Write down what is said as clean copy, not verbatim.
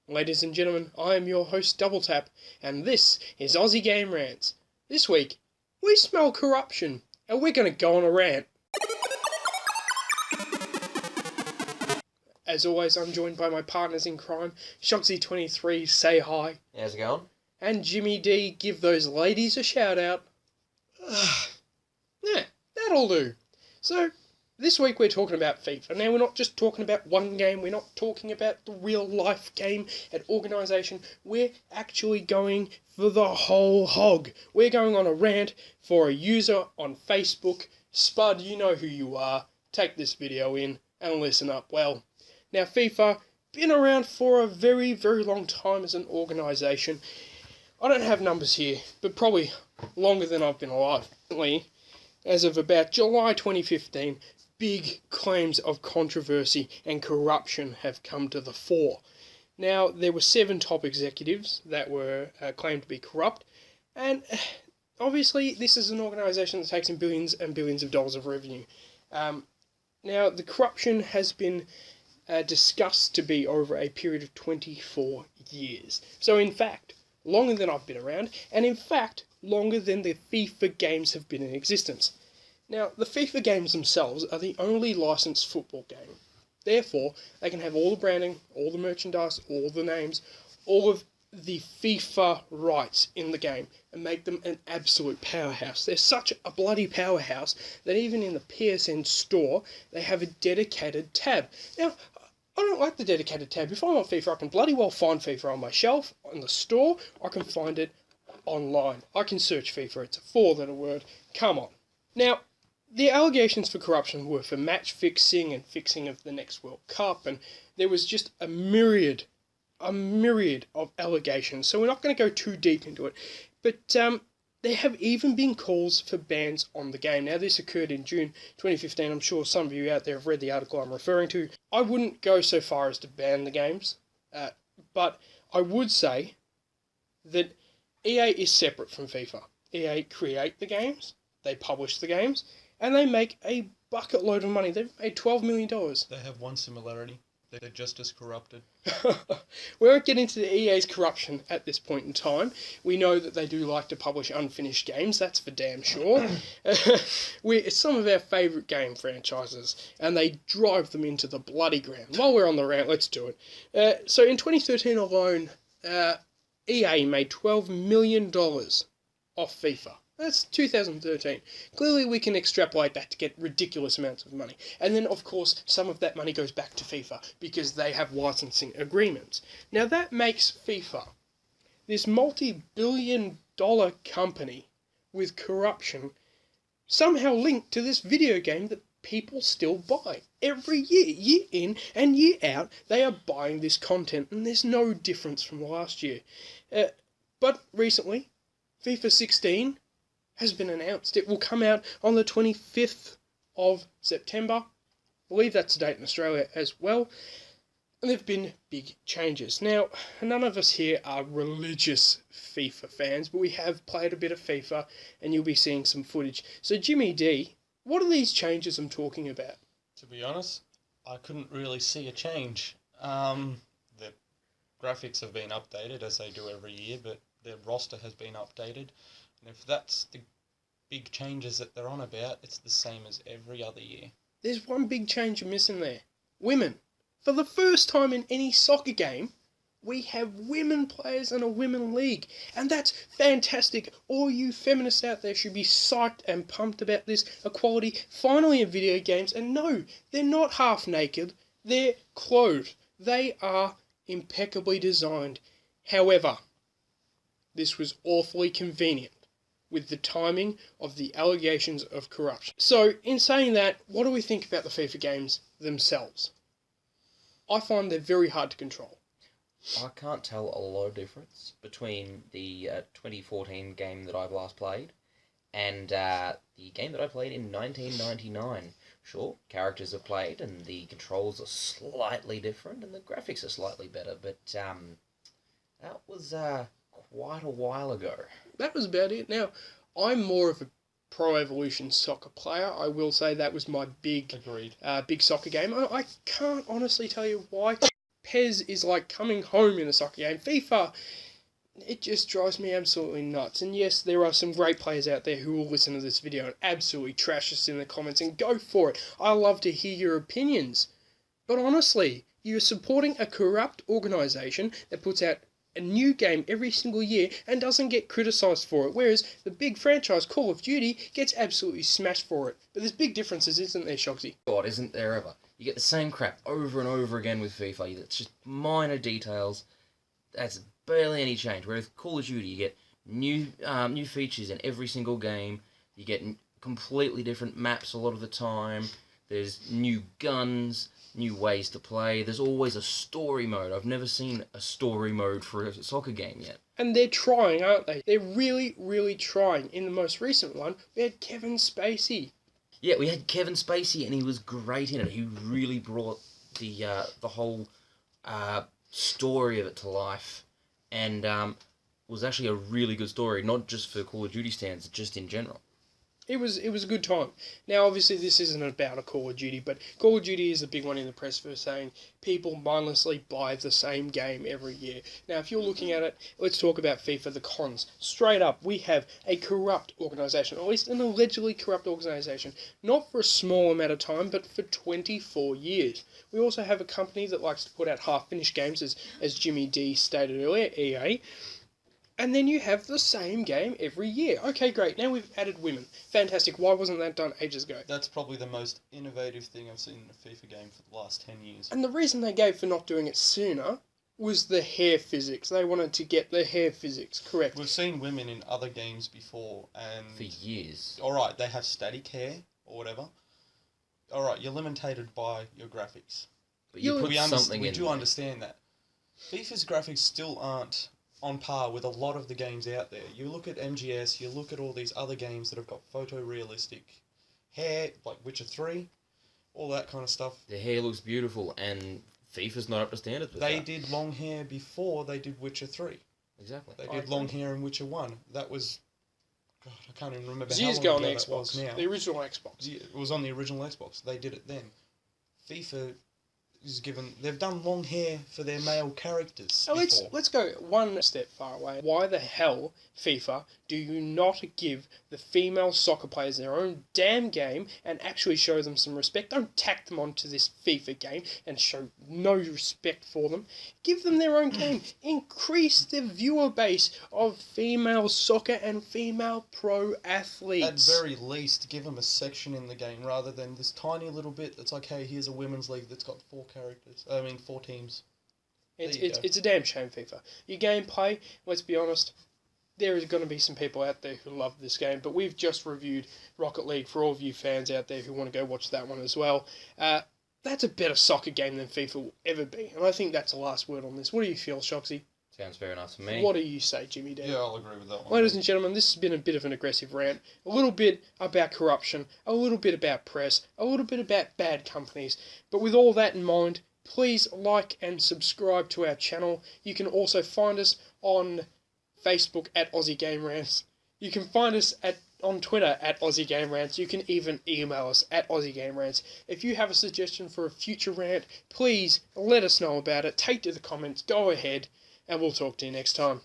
Ladies and gentlemen, I am your host Double Tap, and this is Aussie Game Rants. This week, we smell corruption, and we're going to go on a rant. As always, I'm joined by my partners in crime, Shoxy23, say hi. How's it going? And Jimmy D, give those ladies a shout out. Yeah, that'll do. So, this week we're talking about FIFA. Now, we're not just talking about one game, we're not talking about the real life game at organisation. We're actually going for the whole hog. We're going on a rant for a user on Facebook. Spud, you know who you are. Take this video in and listen up well. Now, FIFA, been around for a very, very long time as an organisation. I don't have numbers here, but probably longer than I've been alive. As of about July 2015, big claims of controversy and corruption have come to the fore. Now, there were 7 top executives that were claimed to be corrupt, and obviously this is an organisation that takes in billions and billions of dollars of revenue. Now, the corruption has been discussed to be over a period of 24 years. So, in fact, longer than I've been around, and in fact, longer than the FIFA games have been in existence. Now, the FIFA games themselves are the only licensed football game. Therefore, they can have all the branding, all the merchandise, all the names, all of the FIFA rights in the game, and make them an absolute powerhouse. They're such a bloody powerhouse that even in the PSN store, they have a dedicated tab. Now, I don't like the dedicated tab. If I want FIFA, I can bloody well find FIFA on my shelf, on the store. I can find it online. I can search FIFA. It's a 4-letter word. Come on. Now, the allegations for corruption were for match fixing and fixing of the next World Cup, and there was just a myriad of allegations. So we're not going to go too deep into it. But there have even been calls for bans on the game. Now, this occurred in June 2015. I'm sure some of you out there have read the article I'm referring to. I wouldn't go so far as to ban the games, but I would say that EA is separate from FIFA. EA create the games, they publish the games, and they make a bucket load of money. They've made $12 million. They have one similarity. They're just as corrupted. We won't get into the EA's corruption at this point in time. We know that they do like to publish unfinished games, that's for damn sure. It's some of our favourite game franchises, and they drive them into the bloody ground. While we're on the rant, let's do it. So in 2013 alone, EA made $12 million off FIFA. That's 2013. Clearly we can extrapolate that to get ridiculous amounts of money. And then, of course, some of that money goes back to FIFA because they have licensing agreements. Now that makes FIFA this multi-billion-dollar company with corruption somehow linked to this video game that people still buy. Every year, year in and year out, they are buying this content, and there's no difference from last year. But recently, FIFA 16 has been announced. It will come out on the 25th of September. I believe that's the date in Australia as well. And there have been big changes. Now, none of us here are religious FIFA fans, but we have played a bit of FIFA, and you'll be seeing some footage. So, Jimmy D, what are these changes I'm talking about? To be honest, I couldn't really see a change. The graphics have been updated, as they do every year, but the roster has been updated. And if that's the big changes that they're on about, it's the same as every other year. There's one big change you're missing there. Women. For the first time in any soccer game, we have women players in a women league. And that's fantastic. All you feminists out there should be psyched and pumped about this equality finally in video games. And no, they're not half naked. They're clothed. They are impeccably designed. However, this was awfully convenient with the timing of the allegations of corruption. So, in saying that, what do we think about the FIFA games themselves? I find they're very hard to control. I can't tell a lot of difference between the 2014 game that I've last played and the game that I played in 1999. Sure, characters are played and the controls are slightly different and the graphics are slightly better, but that was quite a while ago. That was about it. Now, I'm more of a Pro Evolution Soccer player. I will say that was my big soccer game. I can't honestly tell you why. PES is like coming home in a soccer game. FIFA, it just drives me absolutely nuts. And yes, there are some great players out there who will listen to this video and absolutely trash us in the comments, and go for it. I love to hear your opinions. But honestly, you're supporting a corrupt organisation that puts out a new game every single year and doesn't get criticised for it, whereas the big franchise Call of Duty gets absolutely smashed for it. But there's big differences, isn't there, Shogsy? God, isn't there ever? You get the same crap over and over again with FIFA. It's just minor details. That's barely any change. Whereas Call of Duty, you get new features in every single game. You get completely different maps a lot of the time. There's new guns, new ways to play. There's always a story mode. I've never seen a story mode for a soccer game yet. And they're trying, aren't they? They're really, really trying. In the most recent one, we had Kevin Spacey. Yeah, we had Kevin Spacey, and he was great in it. He really brought the whole story of it to life, and was actually a really good story, not just for Call of Duty stands, just in general. It was a good time. Now, obviously, this isn't about a Call of Duty, but Call of Duty is the big one in the press for saying people mindlessly buy the same game every year. Now, if you're looking at it, let's talk about FIFA, the cons. Straight up, we have a corrupt organisation, or at least an allegedly corrupt organisation, not for a small amount of time, but for 24 years. We also have a company that likes to put out half-finished games, as Jimmy D stated earlier, EA. And then you have the same game every year. Okay, great. Now we've added women. Fantastic. Why wasn't that done ages ago? That's probably the most innovative thing I've seen in a FIFA game for the last 10 years. And the reason they gave for not doing it sooner was the hair physics. They wanted to get the hair physics correct. We've seen women in other games before, and... For years. Alright, they have static hair, or whatever. Alright, you're limited by your graphics. But you put something in We do there. understand that. FIFA's graphics still aren't on par with a lot of the games out there. You look at MGS, you look at all these other games that have got photorealistic hair, like Witcher 3, all that kind of stuff. The hair looks beautiful, and FIFA's not up to standards with They that. did long hair before they did Witcher 3. Exactly. They did long hair in Witcher 1. That was... God, I can't even remember how Years long ago on ago the that was Xbox. now. The original Xbox. Yeah, it was on the original Xbox. They did it then. FIFA is given... They've done long hair for their male characters Now before. let's go one step far away. Why the hell, FIFA, do you not give the female soccer players their own damn game and actually show them some respect? Don't tack them onto this FIFA game and show no respect for them. Give them their own game. Increase the viewer base of female soccer and female pro athletes. At very least, give them a section in the game rather than this tiny little bit that's like, hey, here's a women's league that's got 4 teams. It's a damn shame, FIFA. Your gameplay, let's be honest, there is going to be some people out there who love this game, but we've just reviewed Rocket League for all of you fans out there who want to go watch that one as well. That's a better soccer game than FIFA will ever be, and I think that's the last word on this. What do you feel, Shoxy? Sounds fair enough to me. What do you say, Jimmy D? Yeah, I'll agree with that one. Ladies and gentlemen, this has been a bit of an aggressive rant. A little bit about corruption, a little bit about press, a little bit about bad companies. But with all that in mind, please like and subscribe to our channel. You can also find us on Facebook at Aussie Game Rants. You can find us on Twitter at Aussie Game Rants. You can even email us at Aussie Game Rants. If you have a suggestion for a future rant, please let us know about it. Take to the comments, go ahead, and we'll talk to you next time.